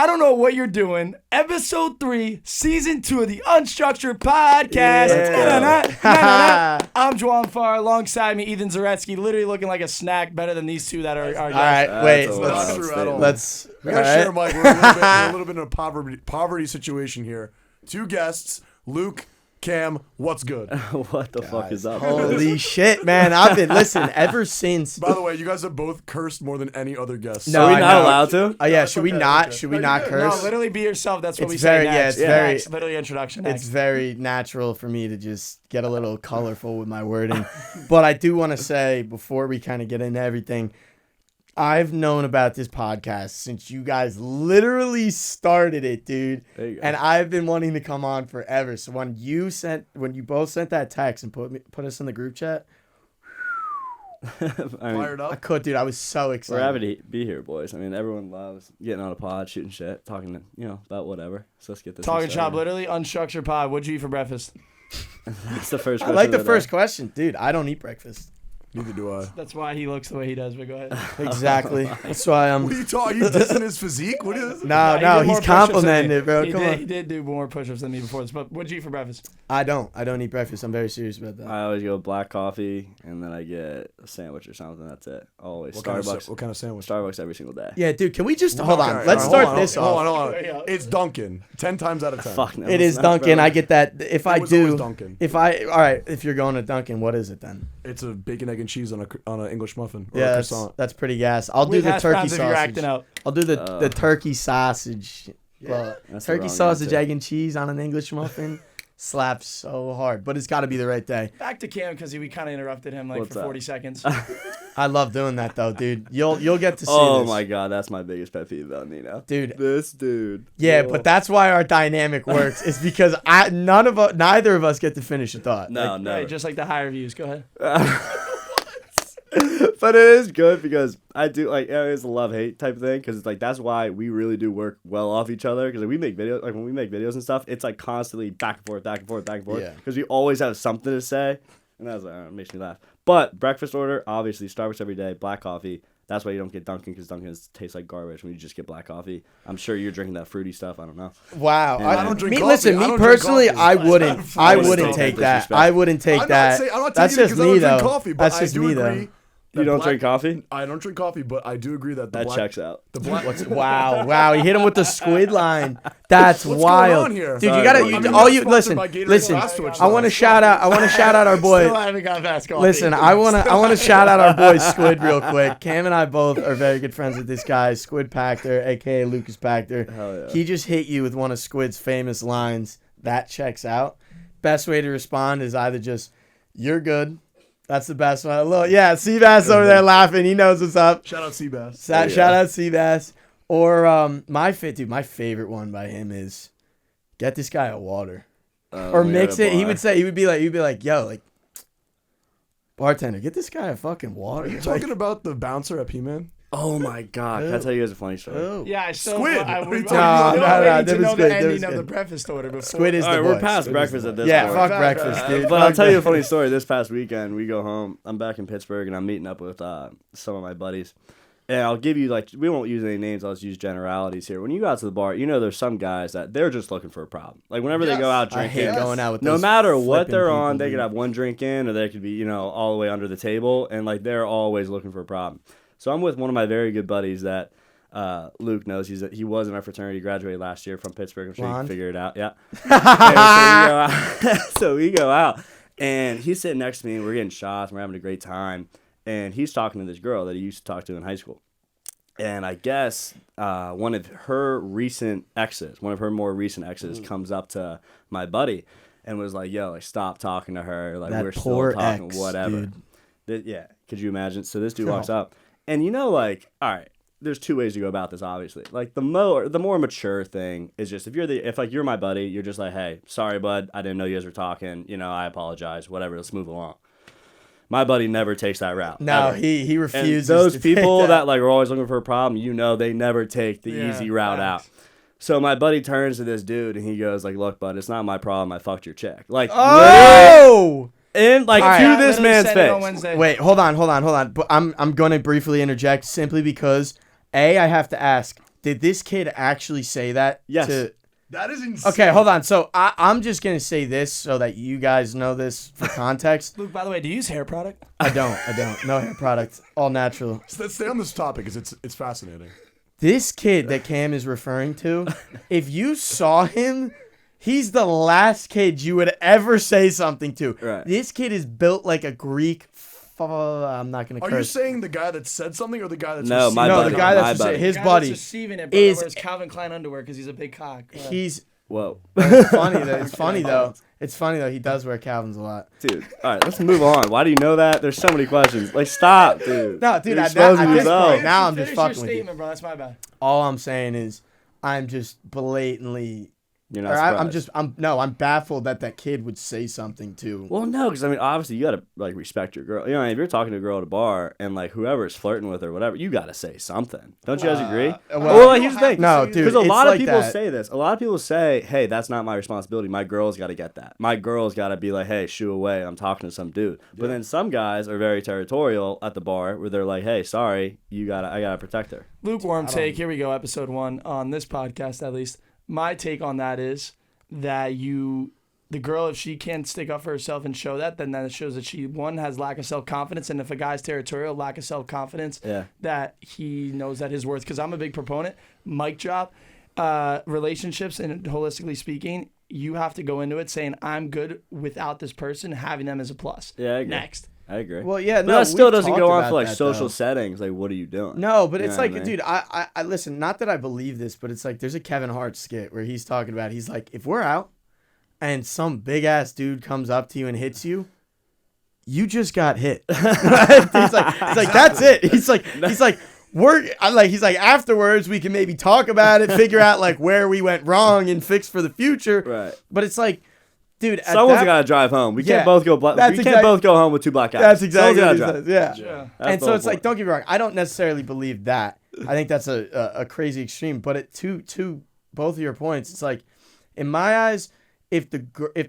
I don't know what you're doing. Episode 3, Season 2 of the Unstructured Podcast. Yeah. I'm Juan Farr. Alongside me, Ethan Zaretsky, literally looking like a snack, better than these two that are All right, wait. Let's we gotta share, Mike. We're a little bit in a poverty situation here. 2 guests, Luke, Cam. What's good? What the fuck is up? Holy shit, man! I've been listening ever since. By the way, you guys have both cursed more than any other guest. No, Are we not allowed to? Oh yeah, it's should we okay, not? okay. Should we No, not you curse? No, literally be yourself. That's what It's we very- say yeah, next. it's very- Next. Literally introduction next. It's very natural for me to just get a little colorful with my wording. But I do want to say, before we kind of get into everything, I've known about this podcast since you guys literally started it, dude. There you go. And I've been wanting to come on forever. So when you both sent that text and put us in the group chat, I mean, Fired I up. could, dude. I was so we're excited. happy to be here, boys. I mean, everyone loves getting on a pod, shooting shit, talking, about whatever. So let's get this. Talking shop, started. literally Unstructured Pod. What'd you eat for breakfast? That's the first. I question like the of first day. question, dude. I don't eat breakfast. Neither do I. That's why he looks the way he does, but go ahead. Exactly. That's why I'm. What are you talking? You dissing his physique? What is? No, He did more he's push-ups than me. complimenting it, bro. He Come did, on. He did do more push-ups than me before this. But what'd you eat for breakfast? I don't eat breakfast. I'm very serious about that. I always go black coffee, and then I get a sandwich or something. That's it. Always Starbucks. What kind of sandwich? Starbucks every single day. Yeah, all right. Okay, Let's all start right, this hold off. on. It's Dunkin'. 10 times out of 10. Fuck no. It it's is not, Dunkin'. bro. I get that. If I was always do, Dunkin'. if you're going to Dunkin', what is it then? It's a bacon, egg, and cheese on an English muffin or a Yeah, croissant. that's pretty gas. I'll do With the hash turkey browns if you're acting sausage. out. I'll do the turkey sausage. Well, That's the turkey wrong sausage, answer. egg, and cheese on an English muffin slaps so hard, but it's got to be the right day. Back to Cam because we kind of interrupted him What's for up? 40 seconds. I love doing that though, dude. You'll get to see Oh this. my god, that's my biggest pet peeve about Nino. Dude. This dude. Yeah, Oh. but that's why our dynamic works. Is because neither of us get to finish a thought. No, no. Right, just like the higher views. Go ahead. But it is good because I do it's a love-hate type thing because it's like that's why we really do work well off each other because we make videos when we make videos and stuff it's like constantly back and forth Yeah. because we always have something to say and that's like it makes me laugh. But breakfast order obviously Starbucks every day, black coffee. That's why you don't get Dunkin' because Dunkin' tastes like garbage when you just get black coffee. I'm sure you're drinking that fruity stuff. I don't know. Wow. And I don't drink me, coffee. Listen, I me don't drink personally, coffee. I wouldn't Disrespect. take that. Disrespect. I wouldn't take that. I'm not That's taking it just because I don't me drink though. coffee, but That's I just do me agree. though. You don't drink coffee? I don't drink coffee, but I do agree that That checks out. The black. Wow. He hit him with the squid line. That's What's wild. going on here? Dude, you Sorry, gotta bro. I mean, all we're you sponsored listen. by Gatorade Listen. Glass Switch, I want to shout out our boy. Still haven't got past coffee. Listen, I want to shout out our boy Squid real quick. Cam and I both are very good friends with this guy, Squid Pactor, aka Lucas Pactor. Hell yeah. He just hit you with one of Squid's famous lines. That checks out. Best way to respond is either just, "You're good." That's the best one. Seabass over there laughing. He knows what's up. Shout out Seabass. Shout out Seabass. Or my favorite one by him is, "Get this guy a water." Or We mix had a it. He bar. would be like, "Yo, like, bartender, get this guy a fucking water." Are you talking about the bouncer at P-Man? Oh my god! Can I tell you guys a funny story? Oh. Yeah, I still. Squid. I What are you would. talking about? I No, need to that know was the good, that was ending of good. the breakfast order before. Squid is All the right, we're voice. past Squid is breakfast the at voice. this Yeah, point. fuck Fuck breakfast, that. dude. But I'll Fuck tell you a breakfast. funny story. This past weekend, we go home. I'm back in Pittsburgh, and I'm meeting up with some of my buddies. And I'll give you, we won't use any names. I'll just use generalities here. When you go out to the bar, there's some guys that they're just looking for a problem. Like, whenever they go out I drinking, hate going out with no those matter what flipping they're people, on, they dude. could have one drink in, or they could be, all the way under the table. And, they're always looking for a problem. So I'm with one of my very good buddies that Luke knows. He was in our fraternity, graduated last year from Pittsburgh. I'm sure you can figure it out. Yeah. So we go out, and he's sitting next to me, and we're getting shots, and we're having a great time. And he's talking to this girl that he used to talk to in high school. And I guess one of her more recent exes, comes up to my buddy and was like, "Yo, stop talking to her. That We're poor still talking, ex, whatever." dude. Yeah, could you imagine? So this dude walks up, and all right. There's two ways to go about this, obviously. The more mature thing is just if you're my buddy, you're just like, "Hey, sorry, bud, I didn't know you guys were talking. I apologize. Whatever. Let's move along." My buddy never takes that route. No, ever. he refuses. And those to people take that are always looking for a problem, they never take the easy route out. So my buddy turns to this dude and he goes "Look, bud, it's not my problem. I fucked your chick." Oh! And right. to this man's face. Wait, hold on. But I'm going to briefly interject simply because I have to ask, Did this kid actually say that? Yes. That is insane. Okay, hold on. So I'm just going to say this so that you guys know this for context. Luke, by the way, do you use hair product? I don't. No hair products. All natural. So let's stay on this topic because it's fascinating. This kid that Cam is referring to, if you saw him, he's the last kid you would ever say something to. Right. This kid is built like a Greek. I'm not going to curse. Are you saying the guy that said something or the guy that's No, my receiving No, buddy. the guy My that's buddy. his The guy buddy. that's receiving it, but is- wears Calvin Klein underwear because he's a big cock. Yeah. He's Whoa. it's funny though. It's funny though. It's funny though. He does wear Calvins a lot. Dude, all right, let's move on. Why do you know that? There's so many questions. Like, stop, dude. No, dude. You're At exposing this yourself. point, now I'm just Finish fucking your with you. statement, bro. That's my bad. All I'm saying is, I'm just blatantly. You're not Or surprised. I'm baffled that kid would say something to. Well, no, because I mean, obviously, you gotta like respect your girl. You know, if you're talking to a girl at a bar and like whoever's flirting with her, or whatever, you gotta say something. Don't you guys agree? well, like, here's the thing. no, dude. Because a it's lot of like people that. say this. A lot of people say, "Hey, that's not my responsibility. My girl's got to get that. My girl's got to be like, hey, shoo away. I'm talking to some dude." But then some guys are very territorial at the bar, where they're like, "Hey, sorry, I gotta protect her." Lukewarm take. Here we go. Episode 1 on this podcast, at least. My take on that is that the girl, if she can't stick up for herself and show that, then that shows that she, one, has lack of self-confidence. And if a guy's territorial, lack of self-confidence, Yeah. that he knows that his worth. Because I'm a big proponent. Mic drop. Relationships, and holistically speaking, you have to go into it saying, I'm good without this person, having them as a plus. Yeah, I agree. Next. I agree. Well, yeah, but no, that still we've doesn't talked go on about for like that, social though. settings. Like, what are you doing? No, but You it's know like, what I mean? dude, I listen. Not that I believe this, but it's like there's a Kevin Hart skit where he's talking about. He's like, if we're out and some big ass dude comes up to you and hits you, you just got hit. he's like, that's it. He's like, he's like, afterwards we can maybe talk about it, figure out like where we went wrong and fix for the future. Right. But it's like, dude, at Someone's that- got to drive home. We Yeah, can't both go. We that's can't exact- both go home with two black guys. That's exactly what Someone's he gotta says. drive. Yeah. Yeah. That's And the so whole it's like, point. don't get me wrong. I don't necessarily believe that. I think that's a crazy extreme. But to both of your points, it's like, in my eyes, if the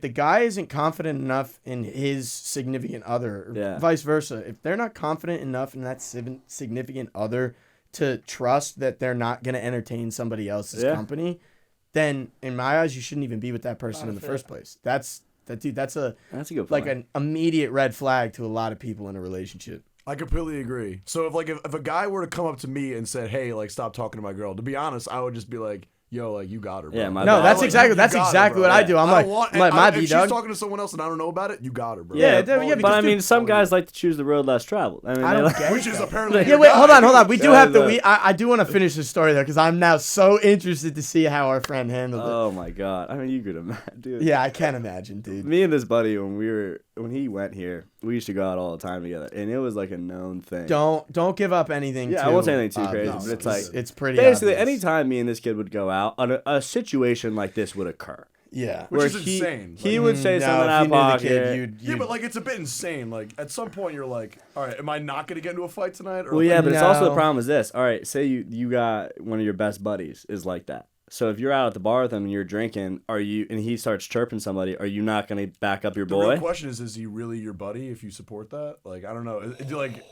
guy isn't confident enough in his significant other, or Yeah. vice versa, if they're not confident enough in that significant other to trust that they're not going to entertain somebody else's Yeah. company, then in my eyes, you shouldn't even be with that person in the fit. first place. That's a That's a good point. like an immediate red flag to a lot of people in a relationship. I completely agree. So if a guy were to come up to me and said, "Hey, like, stop talking to my girl," to be honest, I would just be like, "Yo, like, you got her, bro." Yeah, my No, bad. that's Like, exactly you that's got her, exactly bro. what I do. I'm like, my if B she's dog. talking to someone else and I don't know about it, you got her, bro. Yeah, yeah, All because you- but I dude, mean, some guys like to choose the road less traveled. I mean, I they don't like- get which it, is though. apparently Yeah, your wait, guy. hold on. We do Yeah, have to. no. I do want to finish this story though, because I'm now so interested to see how our friend handled it. Oh my god! I mean, you could imagine, dude. Yeah, I can't imagine, dude. Me and this buddy, when he went here, we used to go out all the time together, and it was like a known thing. Don't give up anything. Yeah, I too won't say anything too crazy, obvious. but it's like it's pretty. basically obvious. anytime me and this kid would go out, a situation like this would occur. Yeah. Which Where is insane. He Like, would say No, something if out you of knew the pocket. kid, you'd yeah, but like it's a bit insane. Like at some point you're like, all right, am I not gonna get into a fight tonight? Or Well, yeah, but it's also the No. problem is this. All right, say you got one of your best buddies is like that. So if you're out at the bar with him and you're drinking, and he starts chirping somebody, are you not going to back up your the boy? real question is he really your buddy if you support that? Like I don't know. Like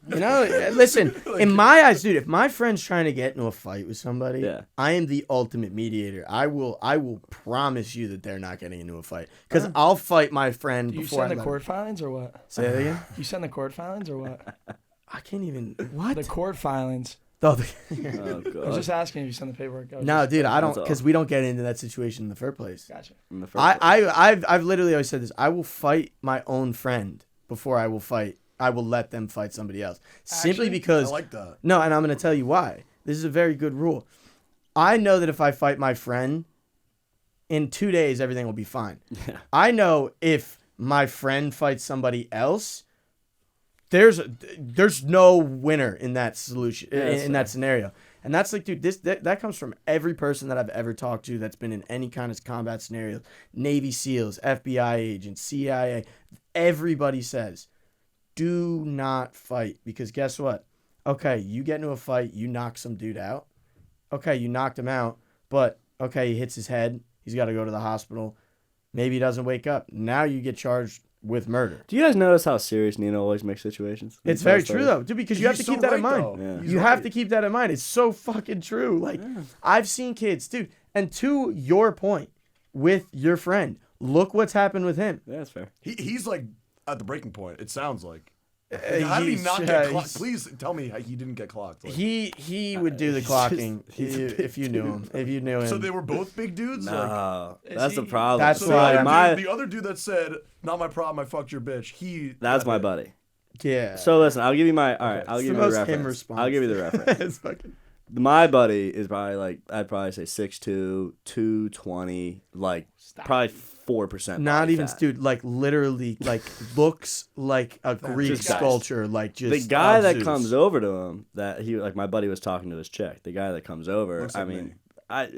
You know, listen, in my eyes, dude, if my friend's trying to get into a fight with somebody, Yeah. I am the ultimate mediator. I will promise you that they're not getting into a fight. Because I'll fight my friend Do you before send I the let court filings or what? Say that again? You send the court filings or what? I can't even. What? The court filings. Oh, Oh, I was God. just asking if you send the paperwork. I was no, just- dude, I don't, That's all. because we don't get into that situation in the first place. Gotcha. In the first place. I've literally always said this. I will fight my own friend before I will let them fight somebody else. Simply Actually, I because like that. no, and I'm going to tell you why. This is a very good rule. I know that if I fight my friend, in 2 days everything will be fine. Yeah. I know if my friend fights somebody else, there's no winner in that solution in that scenario. And that's like, dude, that comes from every person that I've ever talked to that's been in any kind of combat scenario. Navy SEALs, FBI agents, CIA. Everybody says, do not fight, because guess what? Okay, you get into a fight, you knock some dude out. Okay, you knocked him out, but okay, he hits his head. He's got to go to the hospital. Maybe he doesn't wake up. Now you get charged with murder. Do you guys notice how serious Nino always makes situations? It's very true though, dude, because you have to He's so keep that in right, mind. though. Yeah. He's You have right. to keep that in mind. It's so fucking true. Like I've seen kids, dude, and to your point with your friend, look what's happened with him. Yeah, that's fair. He's like at the breaking point. It sounds like. How did he He's- not get he's- clocked? Please tell me how he didn't get clocked. Like, He would do the he's just- clocking if you knew him. If you knew him. so they were both big dudes. Like, No, Is that's the he- problem. That's so So, why like, my the other dude that said, "Not my problem. I fucked your bitch." that's got my it. buddy. yeah. So listen, I'll give you my all right. Okay. I'll It's give the you the most him reference. response. I'll give you the reference. It's fucking. My buddy is probably like I'd probably say 6'2", 220, like probably 4%. Not body even, fat. dude. Like literally, like looks like a Greek just guys. sculpture. Like just The guy that Zeus. comes over to him, that he like my buddy was talking to his chick. The guy that comes over, Looks I like mean, me. I.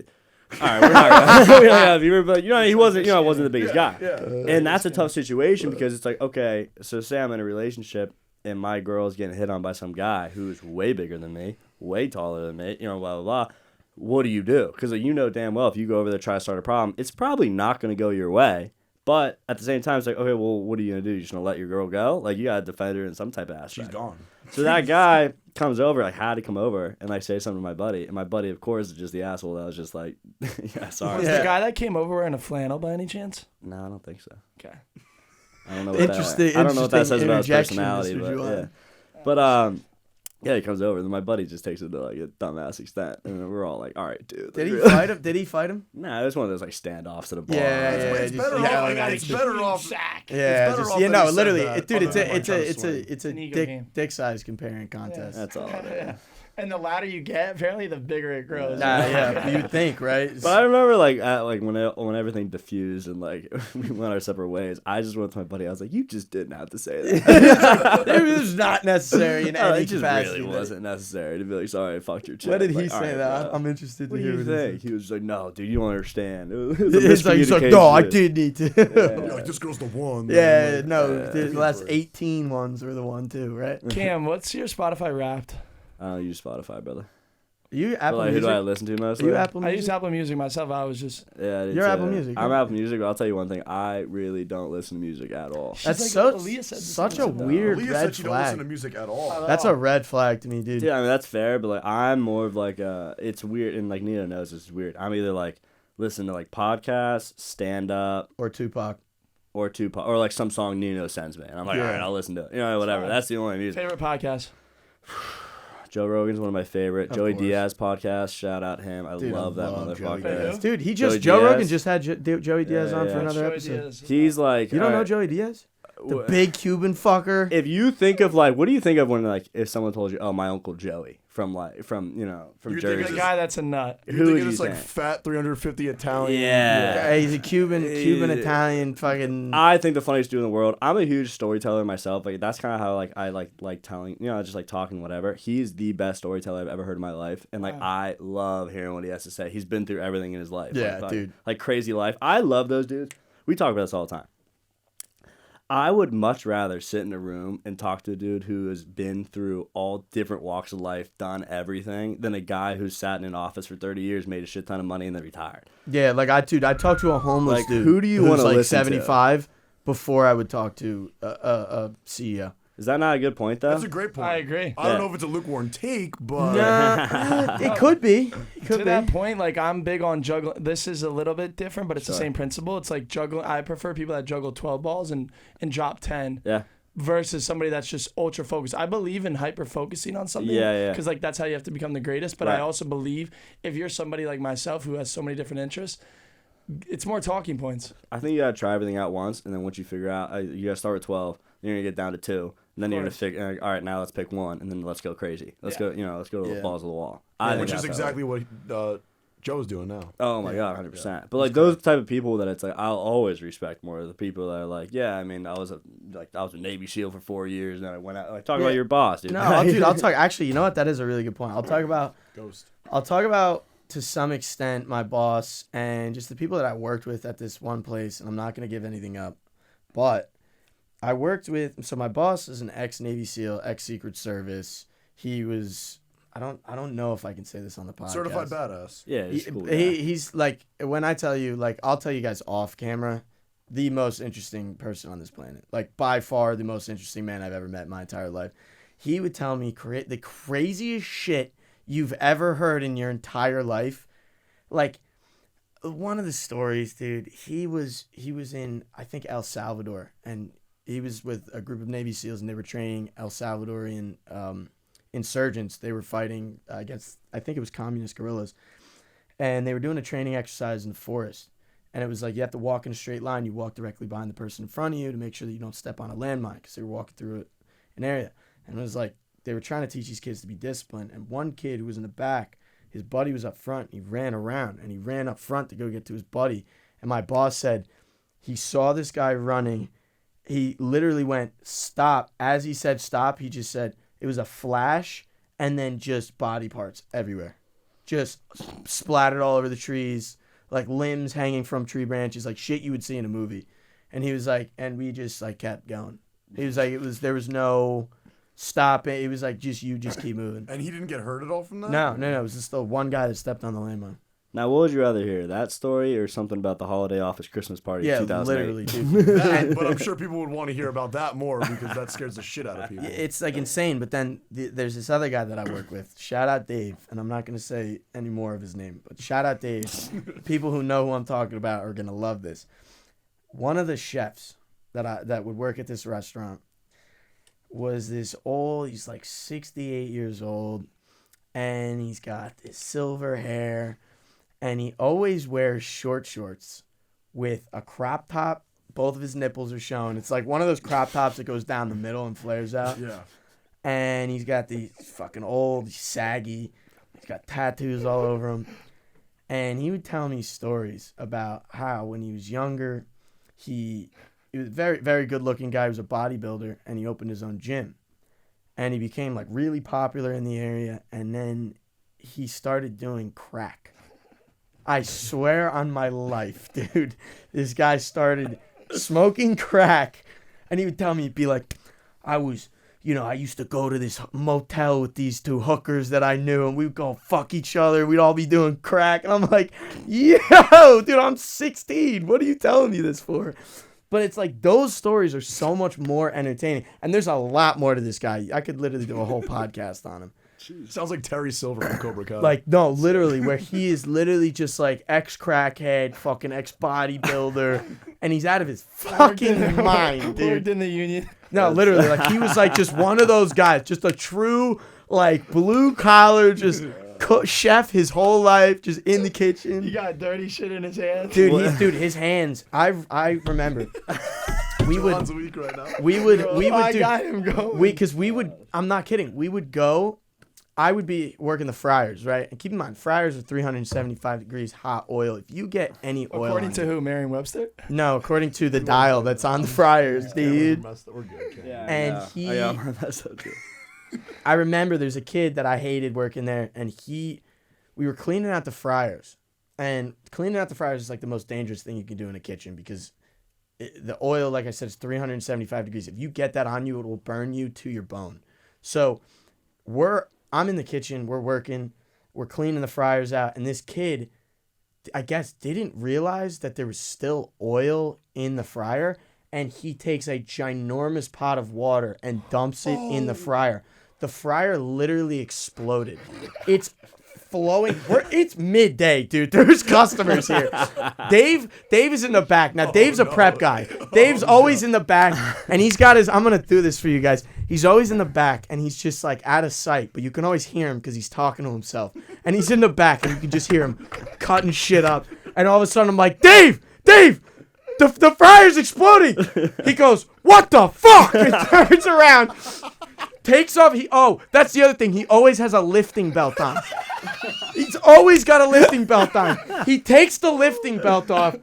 All right, we're not gonna, we don't have viewer, but he wasn't the biggest guy, Yeah. and that's a tough situation because it's like, okay, so say I'm in a relationship and my girl's getting hit on by some guy who's way bigger than me, way taller than me, blah blah blah. What do you do? Because you know damn well if you go over there try to start a problem, it's probably not going to go your way. But at the same time, it's like, okay, well, what are you gonna do? You just gonna let your girl go? Like you gotta defend her in some type of aspect. She's gone. So that guy comes over, like had to come over and like say something to my buddy, and my buddy, of course, is just the asshole that was just like, yeah, sorry. Was Yeah. the guy that came over wearing a flannel by any chance? No, I don't think so. Okay. I don't know. What Interesting- That, I don't know what that interesting says about his interjection, personality, Mr. but Juwan. yeah. But yeah, he comes over, and then my buddy just takes it to like a dumbass extent, and then we're all like, all right, dude. Did he like, fight him? Did he fight him? Nah, it was one of those like standoffs at a bar. Yeah, It's just better yelling off. at It's each other. better off. Sack. Yeah, better just off you that know, he said literally, that dude. other than, like, It's trying a to it's swing. a it's a An ego dick game. dick size comparing contest. That's all. It is. Yeah. And the louder you get, apparently the bigger it grows. Yeah, you'd think, right? But I remember like when everything diffused and like we went our separate ways, I just went to my buddy. I was like, "You just didn't have to say that. it was not necessary in any It just capacity. really wasn't necessary to be like, sorry, I fucked your chick." What did he Like, all say right, that? bro. I'm interested to What do hear you what he think? said. He was just like, "No, dude, you don't understand. It was a It's like, he's like, no, I miscommunication." did need to. You're like, this girl's the one. Yeah, Like, no, Yeah. the last 18 ones were the one too, right? Cam, what's your Spotify Wrapped? I don't use Spotify, brother. You But, Apple like, who do I Music? listen to Are mostly? you Apple I use Music? Apple Music myself. I was just. Yeah, You're Apple Music, I'm yeah. Apple Music, but I'll tell you one thing. I really don't listen to music at all. That's She's so like, Aaliyah said the such a same thing. weird Aaliyah red said she don't listen to flag. music at all. That's a red flag to me, dude. Yeah, I mean that's fair, but like I'm more of like it's weird, and like Nina knows it's weird. I'm either like listen to like podcasts, stand up, Or Tupac. or Tupac, or like some song Nino sends me, and I'm like, Yeah. all right, I'll listen to it. Whatever. That's the only music. Favorite podcast? Joe Rogan's one of my favorite. Of Joey course. Diaz podcast, shout out him. I Dude, I love that love Joey motherfucker. Diaz. Dude, he Joey just Joe Diaz. Rogan just had Joey Diaz Yeah, on for yeah. another Joey episode. Diaz. He's like, You don't know alright, Joey Diaz? The wh- big Cuban fucker. If you think of like, what do you think of when like if someone told you, oh, my uncle Joey from You're Jersey? The thinking guy that's a nut. You're Who thinking would you it's like think? fat 350 Italian. Yeah. He's a Cuban Italian fucking. I think the funniest dude in the world. I'm a huge storyteller myself. Like that's kind of how like I like telling, just like talking whatever. He's the best storyteller I've ever heard in my life, and like Wow. I love hearing what he has to say. He's been through everything in his life. Yeah, like, dude. Like crazy life. I love those dudes. We talk about this all the time. I would much rather sit in a room and talk to a dude who has been through all different walks of life, done everything, than a guy who's sat in an office for 30 years, made a shit ton of money, and then retired. Yeah, like I talked to a homeless Like, dude. who do you who's wanna like listen to? 75 before I would talk to a CEO. Is that not a good point, though? That's a great point. I agree. I don't Yeah. know if it's a lukewarm take, but Nah, it could be. It To could that be. point, like I'm big on juggling. This is a little bit different, but it's the Sure. same principle. It's like juggling. I prefer people that juggle 12 balls and drop 10 Yeah. versus somebody that's just ultra focused. I believe in hyper focusing on something. Yeah, yeah. Because like that's how you have to become the greatest. But I Right. also believe if you're somebody like myself who has so many different interests, it's more talking points. I think you gotta try everything out once, and then once you figure out, you gotta start with 12. Then you're gonna get down to 2, and then you're gonna course. figure. All right, now let's pick one, and then let's go crazy. Let's go. Let's go to the Yeah. balls of the wall. I think which is that's how it exactly what Joe's doing now. Oh my god, 100%. But like those type of people that it's like I'll always respect more the people that are like, yeah, I mean, I was a Navy SEAL for 4 years, and then I went out. Like, talk Yeah. about your boss, dude. No, I'll talk. Actually, you know what? That is a really good point. I'll talk about to some extent my boss and just the people that I worked with at this one place, and I'm not going to give anything up. But I worked with, so my boss is an ex-Navy SEAL, ex-Secret Service. He was, I don't know if I can say this on the podcast. Certified badass. Yeah, it's cool. He's like, when I tell you, like, I'll tell you guys off camera. the most interesting person on this planet. Like, by far the most interesting man I've ever met in my entire life. He would tell me the craziest shit you've ever heard in your entire life. Like, one of the stories, dude, he was in, I think, El Salvador, and he was with a group of Navy SEALs, and they were training El Salvadorian insurgents. They were fighting against, I think it was communist guerrillas, and they were doing a training exercise in the forest. And it was like you have to walk in a straight line. You walk directly behind the person in front of you to make sure that you don't step on a landmine, because they were walking through an area. And it was like they were trying to teach these kids to be disciplined. And one kid who was in the back, his buddy was up front. He ran around, and he ran up front to go get to his buddy. And my boss said he saw this guy running. He literally went, stop. As he said stop, he just said it was a flash, and then just body parts everywhere. Just splattered all over the trees, like limbs hanging from tree branches, like shit you would see in a movie. And he was like, and we just like kept going. He was like, there was no stop. It was like, just keep moving. And he didn't get hurt at all from that? No. It was just the one guy that stepped on the landmine. Now, what would you rather hear? That story or something about the holiday office Christmas party in 2008? Literally, dude. But I'm sure people would want to hear about that more because that scares the shit out of people. It's like insane. But then there's this other guy that I work with. Shout out Dave. And I'm not going to say any more of his name, but shout out Dave. People who know who I'm talking about are going to love this. One of the chefs that would work at this restaurant was this old, he's like 68 years old, and he's got this silver hair, and he always wears short shorts with a crop top. Both of his nipples are shown. It's like one of those crop tops that goes down the middle and flares out. Yeah. And he's got these fucking old, saggy, he's got tattoos all over him. And he would tell me stories about how when he was younger, he was a very, very good looking guy. He was a bodybuilder, and he opened his own gym. And he became like really popular in the area. And then he started doing crack. I swear on my life, dude, this guy started smoking crack. And he would tell me, he'd be like, I used to go to this motel with these two hookers that I knew, and we'd go fuck each other. We'd all be doing crack. And I'm like, yo, dude, I'm 16. What are you telling me this for? But it's like those stories are so much more entertaining. And there's a lot more to this guy. I could literally do a whole podcast on him. Jeez. Sounds like Terry Silver from Cobra Kai. Like, no, literally, where he is literally just like ex-crackhead, fucking ex-bodybuilder, and he's out of his fucking mind, dude. Worked in the union. No, literally, like he was like just one of those guys, just a true like blue collar, just chef his whole life, just in the kitchen. He got dirty shit in his hands. Dude, his hands. I remember. We would. Weak right now. We would. I got him going. Because we would. I'm not kidding. We would go. I would be working the fryers, right? And keep in mind, fryers are 375 degrees hot oil. If you get any oil, according to who, Merriam-Webster? No, according to the dial that's on the fryers, dude. We're good. Yeah, And that's so true. I remember there's a kid that I hated working there, and we were cleaning out the fryers. And cleaning out the fryers is like the most dangerous thing you can do in a kitchen because the oil, like I said, is 375 degrees. If you get that on you, it will burn you to your bone. So I'm in the kitchen, we're working, we're cleaning the fryers out, and this kid, I guess, didn't realize that there was still oil in the fryer, and he takes a ginormous pot of water and dumps it in the fryer. The fryer literally exploded. It's flowing. It's midday, dude. There's customers here. Dave is in the back. Now, Dave's a prep guy. Dave's always in the back, and he's got his, I'm going to do this for you guys. He's always in the back, and he's just like out of sight, but you can always hear him because he's talking to himself. And he's in the back, and you can just hear him cutting shit up. And all of a sudden, I'm like, Dave, the fryer's exploding. He goes, what the fuck? And turns around, takes off. That's the other thing. He always has a lifting belt on. He's always got a lifting belt on. He takes the lifting belt off,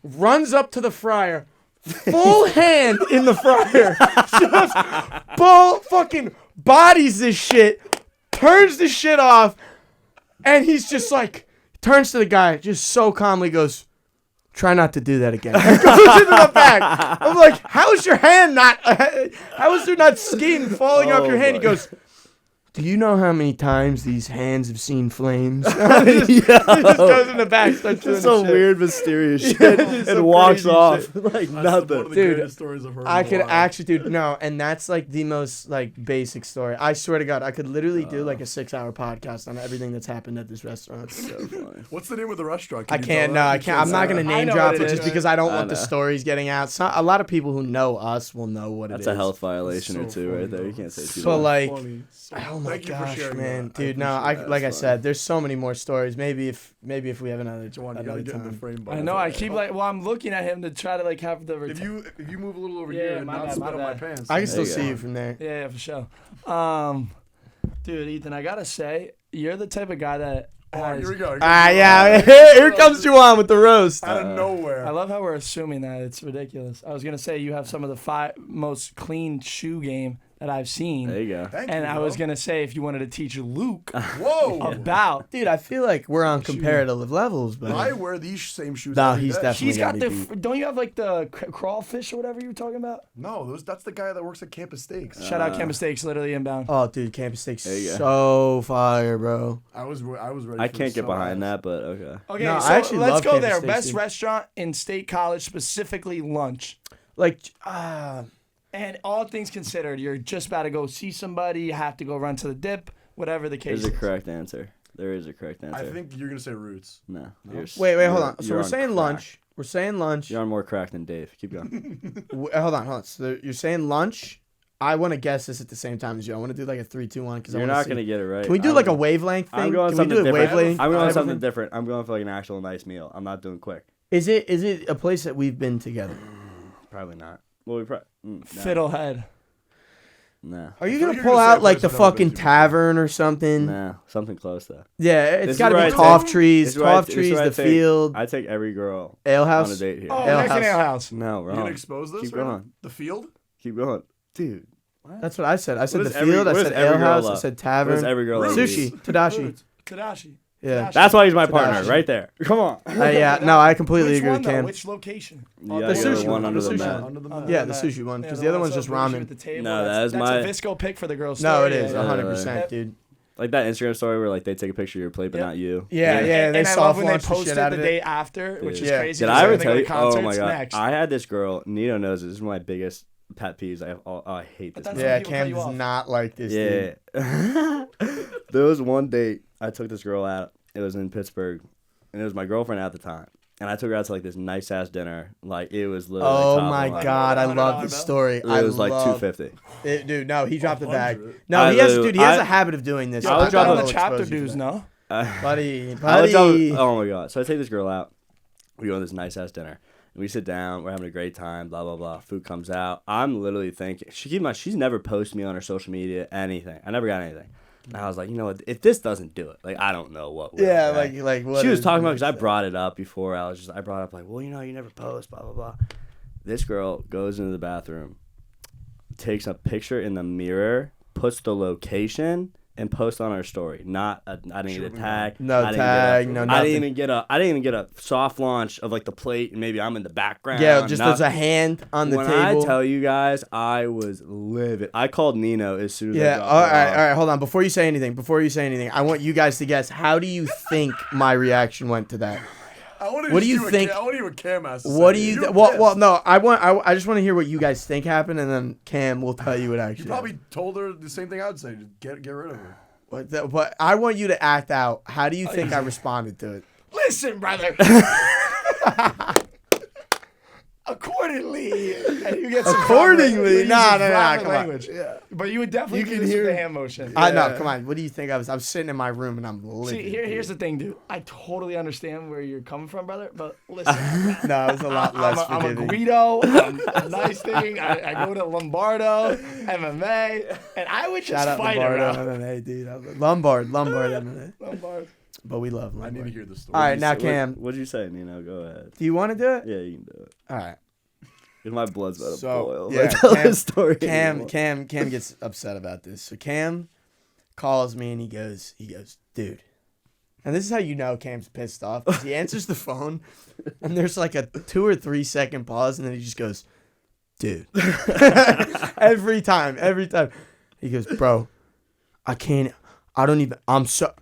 runs up to the fryer, full hand in the fryer, just fucking bodies this shit, turns the shit off, and he's just like, turns to the guy, just so calmly goes, try not to do that again. And goes into the back. I'm like, how is your hand not, how is there not skin falling off your hand? He goes, do you know how many times these hands have seen flames? He just goes in the back, starts doing Just some shit. weird, mysterious shit, just and some walks crazy off shit. like That's one nothing. of the Dude, greatest stories I've heard. I in a could while. actually, dude, no, and that's like the most like basic story. I swear to God, I could literally do like a 6-hour podcast on everything that's happened at this restaurant. So funny. What's the name of the restaurant? I Can you can't. tell No, that? I You can't. I'm not say gonna that? I name know drop what it it just is. because I don't I want the know. stories getting out. So, a lot of people who know us will know what it That's is. a health violation or So two funny, right there. though. You can't say too So, much. like, Funny. So- oh my Thank you for gosh, sharing man, that. dude. No, appreciate that. like I That's said, there's so many more stories. Maybe if we have another Jawan, you gotta another get in the time. frame. I know. I keep like. Well, I'm looking at him to try to like have the. If you move a little over Yeah, here and my not bad, spit my on my bad. pants. I can There still you see go. you from there. Yeah, for sure. Dude, Ethan, I gotta say, you're the type of guy that Oh, here has. we go. Ah, yeah. Here comes Juwan with the roast. Out of nowhere. I love how we're assuming that. It's ridiculous. I was gonna say you have some of the 5 most clean shoe game that I've seen. There you go. Thank And you, I was bro. gonna say if you wanted to teach Luke Whoa. about. Dude, I feel like we're on comparative levels, but I wear these same shoes. No, every he's day. definitely He's got me the. beat. Don't you have like the crawfish or whatever you were talking about? No, that's the guy that works at Campus Steaks. Shout out Campus Steaks, literally inbound. Oh, dude, Campus Steaks There you go. so fire, bro. I was ready. I for can't get some behind ass. that, but okay. Okay, No, so I actually let's love go Campus there. Steaks, Best dude. restaurant in State College, specifically lunch. Like, And all things considered, you're just about to go see somebody, you have to go run to the dip, whatever the case There's a is. correct answer. There is a correct answer. I think you're gonna say Roots. No. wait, hold on. So you're we're on saying crack. lunch. We're saying lunch. You're on more crack than Dave. Keep going. Hold on. So you're saying lunch. I want to guess this at the same time as you. I want to do like a 3, 2, 1 because You're not gonna get it right. Can we do like a wavelength thing? I'm going Can we do something a different. wavelength? I'm going type of something thing? different. I'm going for like an actual nice meal. I'm not doing quick. Is it a place that we've been together? Probably not. Well, we probably nah. Fiddlehead. Nah. Are you feel gonna like you're pull gonna say out a like place the I've never been fucking to. tavern or something? Nah. Something close though. Yeah, This it's is got to where be I toff take- trees, This is where I- toff this is trees, where I the take- field, I take every girl ale on a house. date here. Oh, Ale Mexican house. Ale House. No, You wrong. gonna expose this? Keep right now? going. The field? Keep going, dude. That's what I said. I said What the is every- field. I what said is every ale girl house. I love? said What tavern. does every girl love? Sushi, Tadashi. Tadashi. Yeah. That's why he's my partner, Tadashi. right there. Come on. Yeah, no, I completely Which agree one with though? Cam. Which location? You the gotta go sushi the one, one under the the sushi mat. one. Under the Yeah, mat. the sushi one, because Yeah, the other one one's just that brings you ramen. at the table. No, that is that's my- a Visco pick for the girls. No, story, it is yeah. 100%, dude. Like that Instagram story where like they take a picture of your plate but Yep. not you. Yeah, yeah, they and I soft love when they launched the post shit it out the of day it. after, which is Yeah. crazy. Did 'cause I then ever they tell go you? to Oh my concerts god, next. I had this girl. Nino knows this. This is my biggest pet peeves. I hate this. But that's man. Yeah, people Cam cut you does off. not like this, dude. Yeah. There was one date I took this girl out. It was in Pittsburgh, and it was my girlfriend at the time. And I took her out to like this nice ass dinner. Like it was literally. Oh top of my the line. god, I $100 love this bill? story. It was like love $250. it, dude. No, he dropped the bag. 100. No, I he has, literally- dude. He has I- a habit of doing this. Yo, I was put that on dropping- the I'll chapter expose you dues, for that. no? buddy. I would tell- Buddy. oh my god! So I take this girl out. We go to this nice ass dinner. And we sit down. We're having a great time. Blah blah blah. Food comes out. I'm literally thinking she's never posted me on her social media anything. I never got anything. And I was like, you know what? If this doesn't do it, like I don't know what. Will, Yeah, right? like what? She was is talking the about because I next brought it up before. I brought up like, well, you know, you never post. Blah blah blah. This girl goes into the bathroom, takes a picture in the mirror, puts the location, and posts on her story. I didn't get a tag. No I didn't tag, Get no I nothing. didn't even get a soft launch of like the plate, and maybe I'm in the background. Yeah, just Nothing. as a hand on the when table. I tell you guys, I was livid. I called Nino as soon as I Yeah, dropped all her right, off. all right, hold on. Before you say anything, I want you guys to guess. How do you think my reaction went to that? What do you think- I want to hear what Cam has to What do say. you? You're Well, pissed. no. I just want to hear what you guys think happened, and then Cam will tell you what actually. You probably told her the same thing I'd say. Just get rid of her. But I want you to act out. How do you think I responded to it? Listen, brother. Accordingly. And you get some Accordingly? proper- Nah, you use nah, proper come on. language. But you would definitely You do can this hear- with the hand motion. I know. Come on. What do you think I was? I'm sitting in my room and I'm living. See, here's the thing, dude. I totally understand where you're coming from, brother. But listen, No, it was a lot less I'm a forgiving. Guido. I'm a nice thing. I go to Lombardo, MMA, and I would just Shout out fight her. Lombardo out. MMA, dude. Lombard MMA. Lombard. But we love I Lombard. need to hear the story. All right, now What- Cam, What'd you say, Nino? Go ahead. do you want to do it? Yeah, you can do it. All right. If my blood's about to So, boil. yeah, Like, tell Cam- the story. Cam gets upset about this. So Cam calls me and he goes, dude. And this is how you know Cam's pissed off. 'Cause he answers the phone and there's like a 2 or 3 second pause and then he just goes, dude. every time. He goes, bro, I'm so,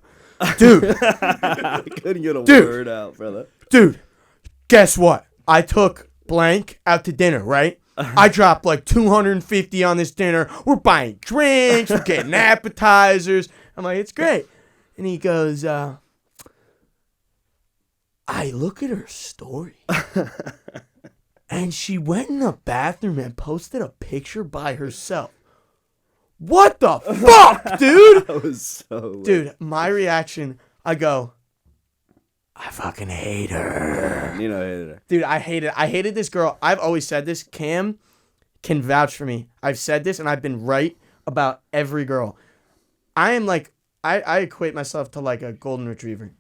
dude, I couldn't get a Dude. word out, brother. dude, guess what? I took blank out to dinner, right? I dropped like $250 on this dinner. We're buying drinks, we're getting appetizers. I'm like, it's great. And he goes, I look at her story. And she went in the bathroom and posted a picture by herself. What the fuck, dude? That was so weird. Dude, my reaction, I go, I fucking hate her. You know, hated her. Dude, I hated this girl. I've always said this. Cam can vouch for me. I've said this and I've been right about every girl. I am like, I equate myself to like a golden retriever.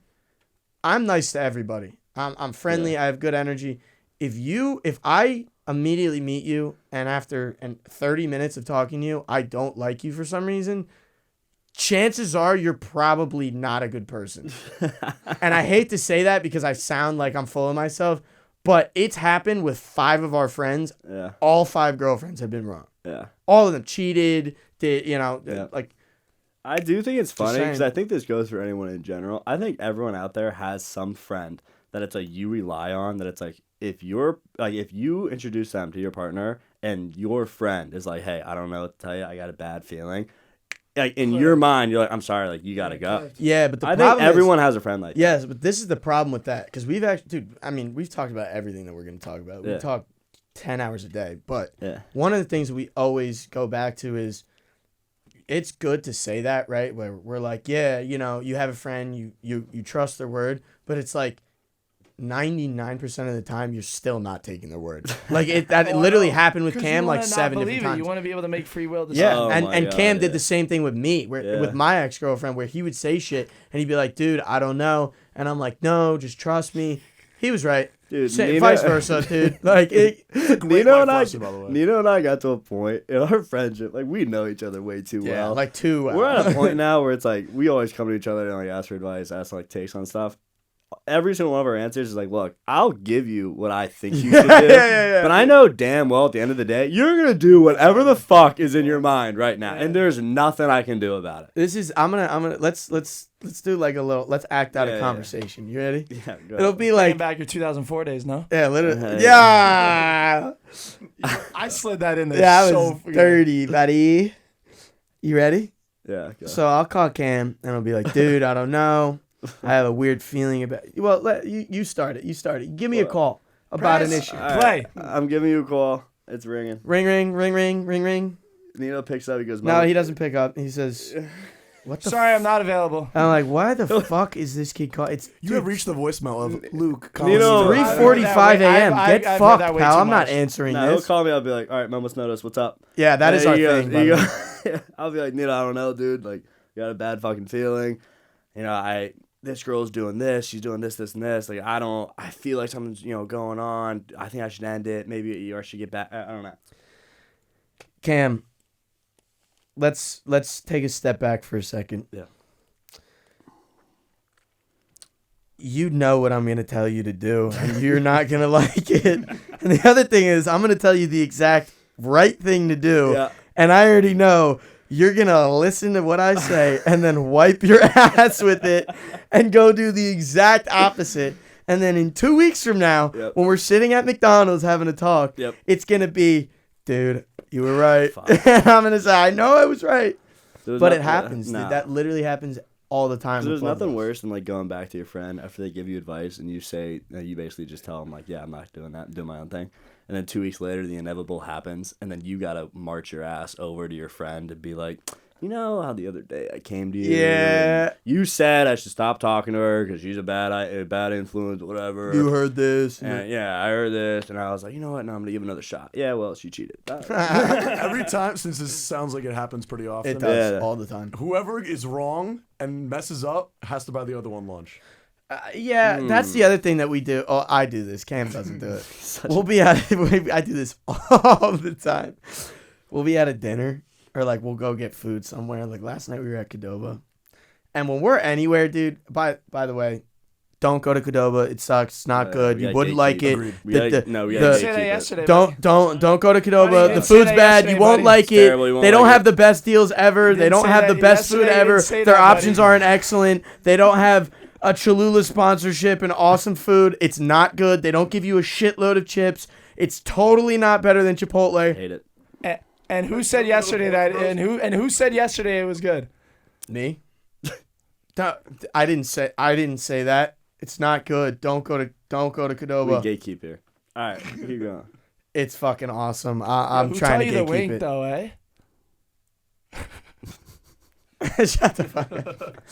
I'm nice to everybody. I'm friendly. Yeah. I have good energy. If I immediately meet you and after 30 minutes of talking to you, I don't like you for some reason, chances are you're probably not a good person. And I hate to say that because I sound like I'm full of myself, but it's happened with 5 of our friends. Yeah. All 5 girlfriends have been wrong. Yeah. All of them cheated. Yeah. Like, I do think it's funny because saying. I think this goes for anyone in general. I think everyone out there has some friend that it's like you rely on, that it's like if you introduce them to your partner and your friend is like, hey, I don't know what to tell you, I got a bad feeling. Like in your mind, you're like, I'm sorry, like you gotta go. yeah, but the I problem think everyone has a friend like that. yes, but this is the problem with that because we've actually, dude. I mean, we've talked about everything that we're going to talk about. We Yeah. talk 10 hours a day, but Yeah. one of the things we always go back to is it's good to say that, right? Where we're like, yeah, you know, you have a friend, you trust their word, but it's like 99% of the time you're still not taking their word. Like it literally happened with 'Cause Cam you like wanna not 7 believe different it. times. You want to be able to make free will decisions. Yeah, Oh and my Cam God, did yeah. the same thing with me, where Yeah. with my ex-girlfriend, where he would say shit and he'd be like, "Dude, I don't know," and I'm like, "No, just trust me." He was right. Dude, Vice versa, dude. Like it. Nino and life lesson, by the way. Nino and I got to a point in our friendship, like we know each other way too Yeah, well. like 2. We're at a point now where it's like we always come to each other and like ask for advice, ask like takes on stuff. Every single one of our answers is like, look, I'll give you what I think you should do. Yeah. But I know damn well at the end of the day, you're gonna do whatever the fuck is in your mind right now. And there's nothing I can do about it. This is I'm gonna let's do like a little let's act out Yeah, a yeah. conversation. You ready? Yeah, go It'll ahead. be Bringing like back your 2004 days, no? yeah, literally. Yeah. Yeah. I slid that in there. Yeah, I so was dirty, buddy. You ready? Yeah, go. So I'll call Cam and I'll be like, dude, I don't know. I have a weird feeling about. Well, you start it. You start it. Give me a call about an Press. issue. All Play. I'm giving you a call. It's ringing. Ring, ring, ring, ring, ring, ring. Nino picks up. He goes, No, "Mom." he doesn't pick up. He says, "What the?" Sorry, I'm not available. I'm like, why the fuck is this kid call? It's You have reached the voicemail of Luke. Nino- 3:45 a.m. I've Get heard fucked, that way pal. too I'm not much. answering Nah, he'll this. call me. I'll be like, all right, man, what's notice? What's up? Yeah, that is our He goes- thing. he by the way. goes- I'll be like, Nino, I don't know, dude. Like, got a bad fucking feeling. You know, this girl's doing this. She's doing this, this, and this. Like, I feel like something's, going on. I think I should end it. Maybe I should get back. I don't know. Cam, let's take a step back for a second. Yeah. You know what I'm going to tell you to do, and you're not going to like it. And the other thing is, I'm going to tell you the exact right thing to do, Yeah. and I already know you're going to listen to what I say and then wipe your ass with it and go do the exact opposite. And then in 2 weeks from now, Yep. when we're sitting at McDonald's having a talk, Yep. it's going to be, dude, you were right. Fuck. And I'm going to say, I know I was right. There was But no- it happens. Nah. Dude. That literally happens all the time. There's with both nothing of us. worse than like going back to your friend after they give you advice and you say you basically just tell them like, yeah, I'm not doing that, I'm doing my own thing, and then 2 weeks later the inevitable happens, and then you gotta march your ass over to your friend and be like, you know how the other day I came to you, Yeah. and you said I should stop talking to her because she's a bad influence, whatever. You heard this. And yeah, I heard this, and I was like, you know what? No, I'm gonna give another shot. Yeah, well, she cheated. Every time, since this sounds like it happens pretty often, It does Yeah. all the time. whoever is wrong and messes up has to buy the other one lunch. Yeah, that's the other thing that we do. Oh, I do this. Cam doesn't do it. We'll be at. I do this all the time. We'll be at a dinner, or like we'll go get food somewhere. Like last night we were at Qdoba, and when we're anywhere, dude. By the way, don't go to Qdoba. It sucks. It's not good. You wouldn't like it. Agreed. We gotta The- no, we the- gotta Say that gatekeep it. yesterday. Don't go to Buddy, Qdoba. you The didn't say food's that bad. You yesterday, won't buddy. like It's it. terrible. You won't They don't like have it. the best deals ever. You They didn't don't say have the that best food yesterday. You ever. didn't say Their that, buddy. options aren't excellent. They don't have a Cholula sponsorship and awesome food. It's not good. They don't give you a shitload of chips. It's totally not better than Chipotle. Hate it. And who said yesterday that? And who said yesterday it was good? Me? No, I didn't say that. It's not good. Don't go to We Qdoba. gatekeep here. All right, keep going. It's fucking awesome. I'm Who trying taught to you the gatekeep wink it. though, eh? Shut the fuck up.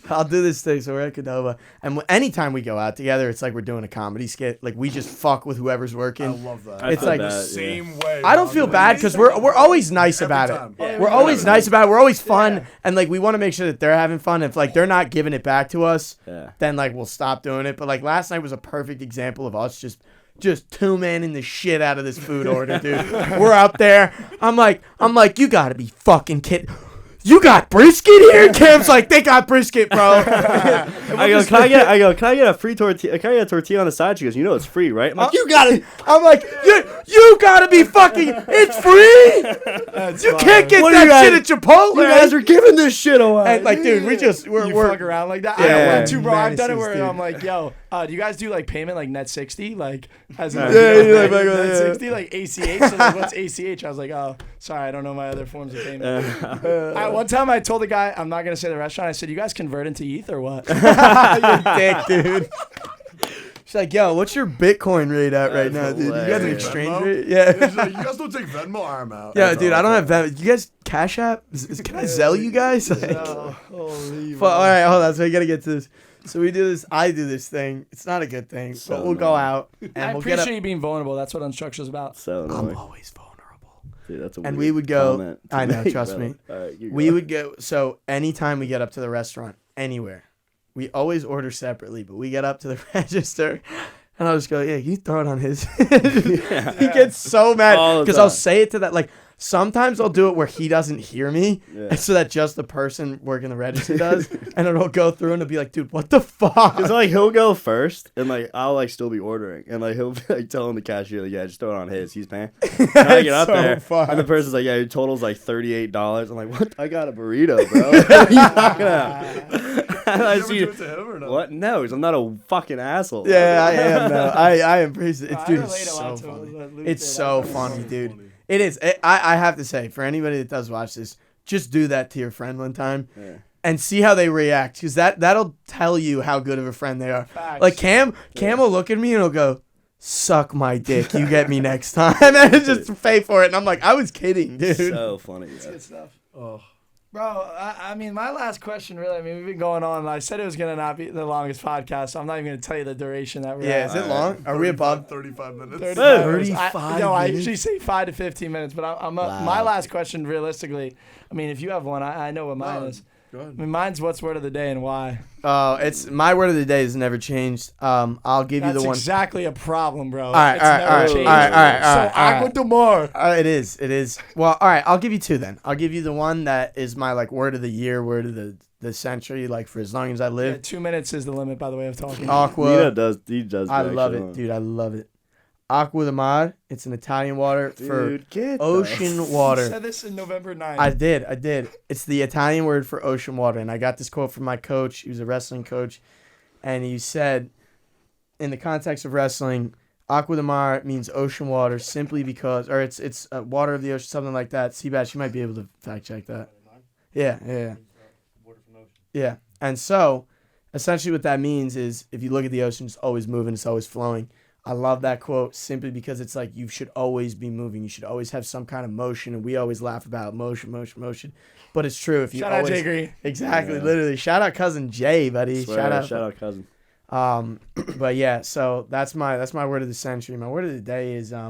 I'll do this thing. So we're at Qdoba, and anytime we go out together, it's like we're doing a comedy skit. Like we just fuck with whoever's I working. love that. I It's feel like- bad, the yeah. same way. I don't bro. feel bad because we're always nice Every about time. it. Yeah, We're always nice about it. We're always fun, Yeah. and like we want to make sure that they're having fun. If like they're not giving it back to us, Yeah. then like we'll stop doing it. But like last night was a perfect example of us just two-manning the shit out of this food order, dude. We're up there. I'm like, you gotta be fucking kidding. You got brisket here? Cam's like, they got brisket, bro. I go, can I get a free tortilla? Can I get a tortilla on the side? She goes, you know it's free, right? I'm like, you gotta. I'm like, you gotta be fucking. It's free. You can't get What are that you shit at Chipotle. you guys are giving this shit away. And like, dude, we're You fuck around like that? I Yeah. don't want to, bro. I've done it Menaces, where dude. I'm like, yo, do you guys do like payment like net 60? Like, as in, Yeah, you're like, net yeah. 60, like ACH. So like, what's ACH? I was like, oh, sorry, I don't know my other forms of payment. One time I told the guy, I'm not going to say the restaurant, I said, you guys convert into ETH or what? you dick, dude. She's like, yo, what's your Bitcoin rate at right now, That's dude? You got an hilarious. exchange Venmo? rate? Yeah. He's like, you guys don't take Venmo? I'm out. Yeah, That's dude, all. I don't have that. You guys Cash App? Can I Zelle you guys? Like, Oh, holy all right, hold on. So we gotta get to this. So we do this. I do this thing. It's not a good thing, So but we'll go annoying. out I and we'll get appreciate up. you being vulnerable. That's what Unstructured's about. So I'm annoying. always vulnerable. Dude, that's a And weird we would go- comment to I know, make, trust brother. me. All right, you We go. would go. So anytime we get up to the restaurant, anywhere, we always order separately. But we get up to the register, and I'll just go, yeah, you throw it on his. He gets so mad All the because I'll time. say it to that. Like sometimes I'll do it where he doesn't hear me, Yeah. so that just the person working the register does, and it'll go through and it'll be like, dude, what the fuck? Cause like he'll go first, and like I'll like still be ordering, and like he'll be like telling the cashier, like, yeah, just throw it on his. He's paying. And I get up so there, fun. and the person's like, yeah, your total's like $38. I'm like, what? I got a burrito, bro. What are you talking about? And I You ever see, do it to him or no? what? No, 'cause I'm not a fucking asshole. Yeah, I am. No, I embrace it. It's I dude, relate it's a lot so to funny. what Luke It's did. so funny, dude. It is. I have to say, for anybody that does watch this, just do that to your friend one time Yeah. and see how they react, because that'll tell you how good of a friend they are. Facts. Like Cam will look at me and he'll go, "Suck my dick, you get me next time," and just pay for it. And I'm like, I was kidding, dude. So funny. It's Yeah. good stuff. Oh. Bro, I mean, my last question, really, I mean, we've been going on. I said it was going to not be the longest podcast, so I'm not even going to tell you the duration that we're Yeah, at. is it long? Are we above? 35 minutes? 35 minutes. 35 I minutes? usually say 5 to 15 minutes, but Wow. my last question, realistically, I mean, if you have one, I know what mine is. Go I ahead. mean, mine's what's word of the day and why. It's my word of the day has never changed. I'll give you That's the one. exactly a problem, bro. All right, It's all right, never all right, changed. all right, all right, all right, So, all right. Aqua de Mar. It is. Well, all right. I'll give you two then. I'll give you the one that is my like word of the year, word of the century, like for as long as I Yeah, live. 2 minutes is the limit, by the way, of talking. Aqua. He does. I that love shit it, on. dude. I love it. Aqua de Mar. It's an Italian water for Dude, get ocean the You water. said this in November 9th. I did. It's the Italian word for ocean water, and I got this quote from my coach. He was a wrestling coach, and he said, in the context of wrestling, Aqua de Mar means ocean water simply because, or it's water of the ocean, something like that. Seabass, you might be able to fact check that. Yeah. And so, essentially what that means is if you look at the ocean, it's always moving, it's always flowing. I love that quote simply because it's like you should always be moving. You should always have some kind of motion, and we always laugh about motion. But it's true. If you Shout out always, Jay Green. exactly, Yeah. literally. Shout out cousin Jay, buddy. Swear, shout out cousin. But yeah, so that's my word of the century. My word of the day is I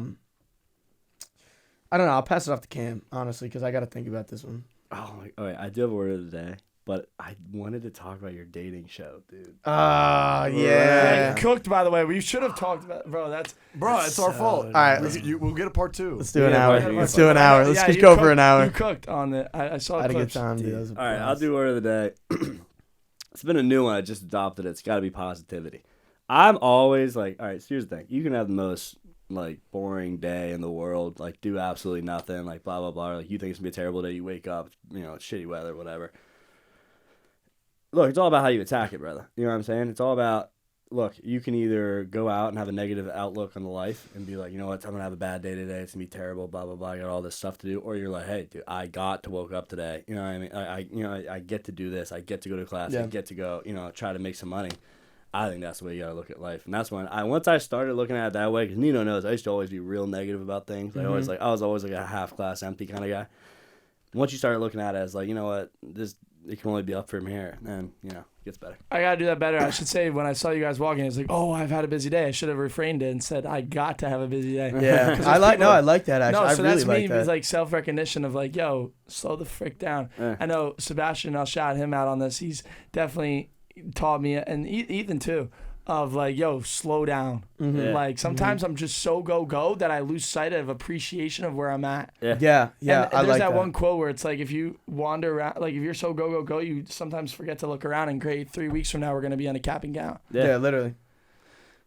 don't know. I'll pass it off to Cam honestly because I got to think about this one. Oh my! All right, I do have a word of the day, but I wanted to talk about your dating show, dude. Yeah. Yeah, cooked, by the way. We should have talked about, bro. That's Bro, it's our fault. All right, We'll get a part 2. Let's do an Yeah, hour. yeah, Let's yeah. do an hour. Let's Yeah, just you go cooked- for an hour. You cooked on it. I saw I had a good clips. time, dude. That was a All right, I'll blast. do word of the day. It's been a new one. I just adopted it. It's got to be positivity. I'm always like, all right, so here's the thing. You can have the most, like, boring day in the world, like, do absolutely nothing, like, blah, blah, blah. Like, you think it's going to be a terrible day. You wake up, you know, it's shitty weather, whatever. Look, it's all about how you attack it, brother. You know what I'm saying? It's all about, look, you can either go out and have a negative outlook on the life and be like, you know what, I'm going to have a bad day today. It's going to be terrible, blah, blah, blah. I got all this stuff to do. Or you're like, hey, dude, I got to woke up today. You know what I mean? I get to do this. I get to go to class. Yeah. I get to go, try to make some money. I think that's the way you got to look at life. And that's when once I started looking at it that way, because Nino knows I used to always be real negative about things. I was always like a half glass empty kind of guy. Once you start looking at it as like, you know what, it can only be up from here, and it gets better. I gotta do that better. I should say when I saw you guys walking, it's like, oh, I've had a busy day. I should have refrained it and said I got to have a busy day. Yeah, I like that actually. No, I so really that's like me. that. It's like self-recognition of like, yo, slow the frick down. I know Sebastian. I'll shout him out on this. He's definitely taught me, and Ethan too, of like, yo, slow down. Mm-hmm. Like sometimes I'm just so go that I lose sight of appreciation of where I'm at. Yeah. And I there's like that one quote where it's like, if you wander around, like if you're so go, you sometimes forget to look around, and great, 3 weeks from now we're gonna be on a cap and gown. Yeah, literally.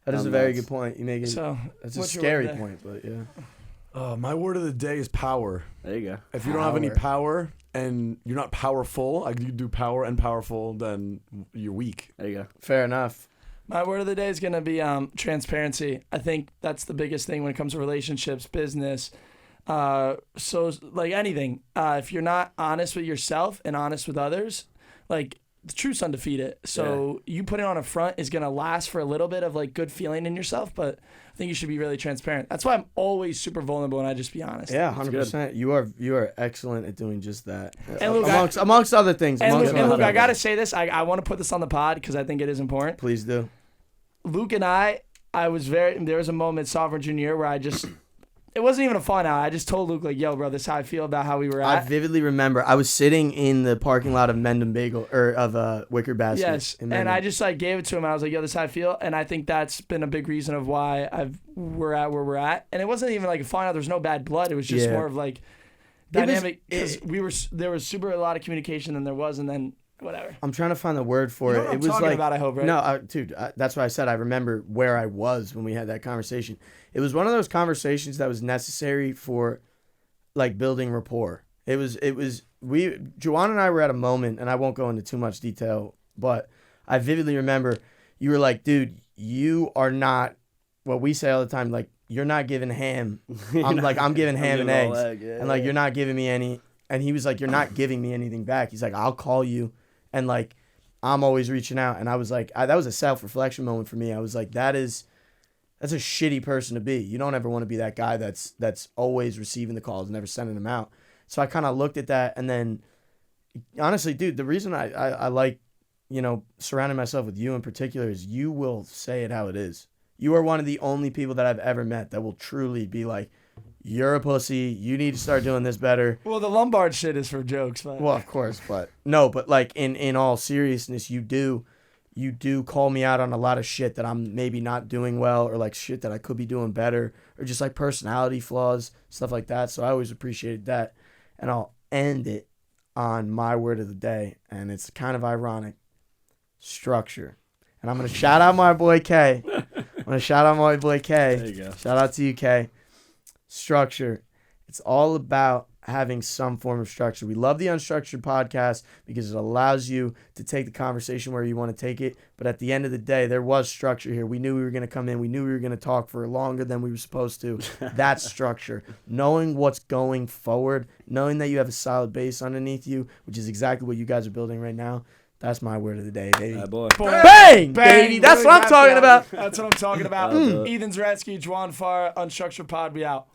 That is a very good point. You make it. So That's a what's your scary word there? point, but yeah. My word of the day is power. There you go. If you don't have any power and you're not powerful, like you do power and powerful, then you're weak. There you go. Fair enough. My word of the day is going to be transparency. I think that's the biggest thing when it comes to relationships, business, so like anything. If you're not honest with yourself and honest with others, like the truth's undefeated. So you putting on a front is going to last for a little bit of like good feeling in yourself, but I think you should be really transparent. That's why I'm always super vulnerable and I just be honest. Yeah, 100%. You are excellent at doing just that. And Luke, amongst other things. And amongst Luke, other I got to things. say this. I want to put this on the pod because I think it is important. Please do. Luke and I there was a moment sophomore junior where it wasn't even a fun out. I just told Luke like, yo, bro, this is how I feel about how we were I at. vividly remember I was sitting in the parking lot of Mendham Bagel or of Wicker Basket. Yes, in and Mendham. I just like gave it to him. I was like, yo, this is how I feel. And I think that's been a big reason of why we're at where we're at. And it wasn't even like a fun out. There was no bad blood. It was just more of like dynamic because there was super a lot of communication than there was, and then whatever. I'm trying to find the word for You know it. what I'm It was talking like about, I hope, right? No, dude, that's why I said I remember where I was when we had that conversation. It was one of those conversations that was necessary for like building rapport. Juwan and I were at a moment, and I won't go into too much detail, but I vividly remember you were like, dude, you are not what we say all the time, like you're not giving ham. I'm giving ham and eggs. And like you're not giving me any, and he was like, you're not giving me anything back. He's like, I'll call you. And like, I'm always reaching out. And I was like, that was a self-reflection moment for me. I was like, that's a shitty person to be. You don't ever want to be that guy that's always receiving the calls and never sending them out. So I kind of looked at that. And then honestly, dude, the reason I like, surrounding myself with you in particular is you will say it how it is. You are one of the only people that I've ever met that will truly be like, you're a pussy. You need to start doing this better. Well, the Lombard shit is for jokes, but well, of course, but like in all seriousness, you do call me out on a lot of shit that I'm maybe not doing well, or like shit that I could be doing better, or just like personality flaws, stuff like that. So I always appreciated that, and I'll end it on my word of the day, and it's kind of ironic, structure. And I'm gonna shout out my boy K. There you go. Shout out to you, K. Structure. It's all about having some form of structure. We love the Unstructured podcast because it allows you to take the conversation where you want to take it. But at the end of the day, there was structure here. We knew we were going to come in. We knew we were going to talk for longer than we were supposed to. That's structure. Knowing what's going forward, knowing that you have a solid base underneath you, which is exactly what you guys are building right now. That's my word of the day, baby. Boy. Bang, baby. That's what I'm talking about. That's what I'm talking about. Ethan Zaretsky, Juwan Farr, Unstructured Pod, we out.